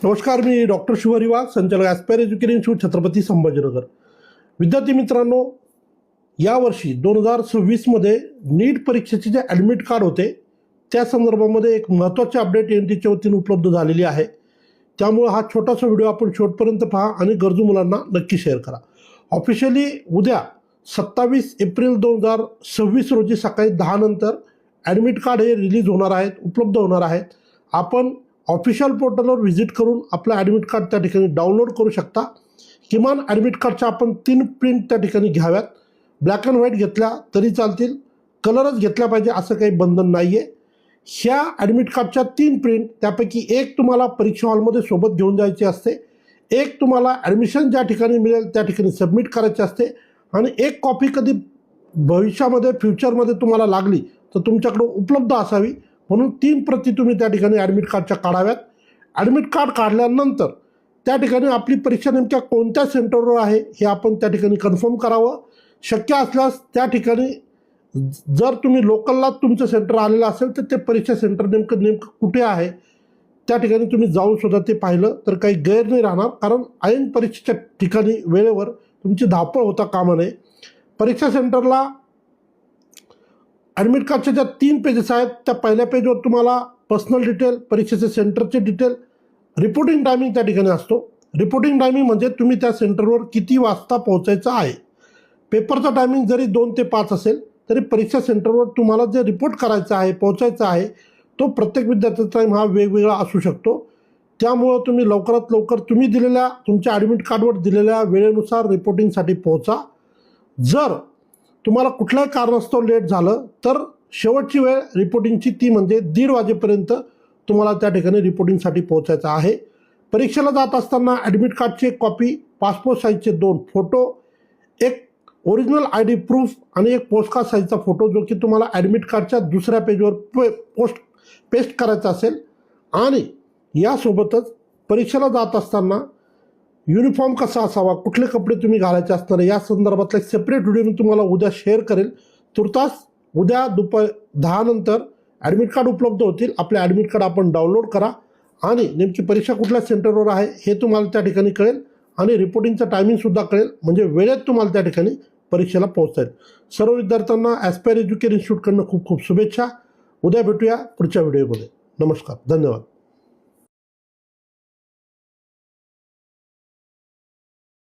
नमस्कार, मी डॉक्टर शिवहरी वाघ, संचालक aspire education institute, Chhatrapati Sambhajinagar. विद्यार्थी मित्रांनो, यावर्षी 2026मध्ये नीट परीक्षेचे जे ॲडमिट कार्ड होते त्या संदर्भामध्ये एक महत्त्वाचे अपडेट एन टीच्या वतीने उपलब्ध झालेली आहे. त्यामुळे हा छोटासा व्हिडिओ आपण शेवटपर्यंत पहा आणि गरजू मुलांना नक्की शेअर करा. ऑफिशियली उद्या 27 एप्रिल 2026 रोजी सकाळी 10 नंतर ॲडमिट कार्ड हे रिलीज होणार आहेत, उपलब्ध होणार आहेत. आपण ऑफिशियल पोर्टलवर व्हिजिट करून आपलं ॲडमिट कार्ड त्या ठिकाणी डाउनलोड करू शकता. किमान ॲडमिट कार्डच्या आपण 3 प्रिंट त्या ठिकाणी घ्याव्यात. ब्लॅक अँड व्हाईट घेतल्या तरी चालतील, कलरच घेतला पाहिजे असं काही बंधन नाही आहे. ह्या ॲडमिट कार्डच्या 3 प्रिंट, त्यापैकी एक तुम्हाला परीक्षा हॉलमध्ये सोबत घेऊन जायची असते, एक तुम्हाला ॲडमिशन ज्या ठिकाणी मिळेल त्या ठिकाणी सबमिट करायची असते आणि एक कॉपी कधी भविष्यामध्ये फ्युचरमध्ये तुम्हाला लागली तर तुमच्याकडं उपलब्ध असावी. म्हणून 3 प्रती तुम्ही त्या ठिकाणी ॲडमिट कार्डच्या काढाव्यात. ॲडमिट कार्ड काढल्यानंतर त्या ठिकाणी आपली परीक्षा नेमक्या कोणत्या सेंटरवर आहे हे आपण त्या ठिकाणी कन्फर्म करावं. शक्य असल्यास त्या ठिकाणी जर तुम्ही लोकलला तुमचं सेंटर आलेलं असेल तर ते परीक्षा सेंटर नेमकं कुठे आहे त्या ठिकाणी तुम्ही जाऊन सुद्धा ते पाहिलं तर काही गैर नाही राहणार. कारण ऐन परीक्षेच्या ठिकाणी वेळेवर तुमची धावपळ होता कामा नये. परीक्षा सेंटरला ॲडमिट कार्डच्या ज्या 3 पेजेस आहेत त्या पहिल्या पेजवर तुम्हाला पर्सनल डिटेल, परीक्षेचे सेंटरचे डिटेल, रिपोर्टिंग टायमिंग त्या ठिकाणी असतो. रिपोर्टिंग टायमिंग म्हणजे तुम्ही त्या सेंटरवर किती वाजता पोहोचायचं आहे. पेपरचा टायमिंग जरी 2 ते 5 असेल तरी परीक्षा सेंटरवर तुम्हाला जे रिपोर्ट करायचं आहे, पोहोचायचं आहे, तो प्रत्येक विद्यार्थ्याचा टाईम हा वेगवेगळा असू शकतो. त्यामुळं तुम्ही लवकरात लवकर तुम्ही दिलेल्या तुमच्या ॲडमिट कार्डवर दिलेल्या वेळेनुसार रिपोर्टिंगसाठी पोहोचा. जर तुम्हाला कुठल्याही कारणास्तव लेट झालं तर शेवटची वेळ रिपोर्टिंगची ती म्हणजे 1:30 वाजेपर्यंत तुम्हाला त्या ठिकाणी रिपोर्टिंगसाठी पोहोचायचं आहे. परीक्षेला जात असताना ॲडमिट कार्डची एक कॉपी, पासपोर्ट साईजचे 2 फोटो, एक ओरिजिनल ID प्रूफ आणि एक पोस्टकार्ड साईजचा फोटो जो की तुम्हाला ॲडमिट कार्डच्या दुसऱ्या पेजवर पेस्ट करायचा असेल. आणि यासोबतच परीक्षेला जात असताना युनिफॉर्म कसा असावा, कुठले कपडे तुम्ही घालायचे असणार या संदर्भातला एक सेपरेट व्हिडिओ मी तुम्हाला उद्या शेअर करेल. तुर्तास उद्या दुपार 10 नंतर ॲडमिट कार्ड उपलब्ध होतील. आपले ॲडमिट कार्ड आपण डाउनलोड करा आणि नेमकी परीक्षा कुठल्या सेंटरवर आहे हे तुम्हाला त्या ठिकाणी कळेल आणि रिपोर्टिंगचं टायमिंगसुद्धा कळेल. म्हणजे वेळेत तुम्हाला त्या ठिकाणी परीक्षेला पोहोचता येईल. सर्व विद्यार्थ्यांना ॲस्पायर एज्युकेशन इन्स्टिट्यूटकडनं खूप खूप शुभेच्छा. उद्या भेटूया पुढच्या व्हिडिओमध्ये. नमस्कार, धन्यवाद.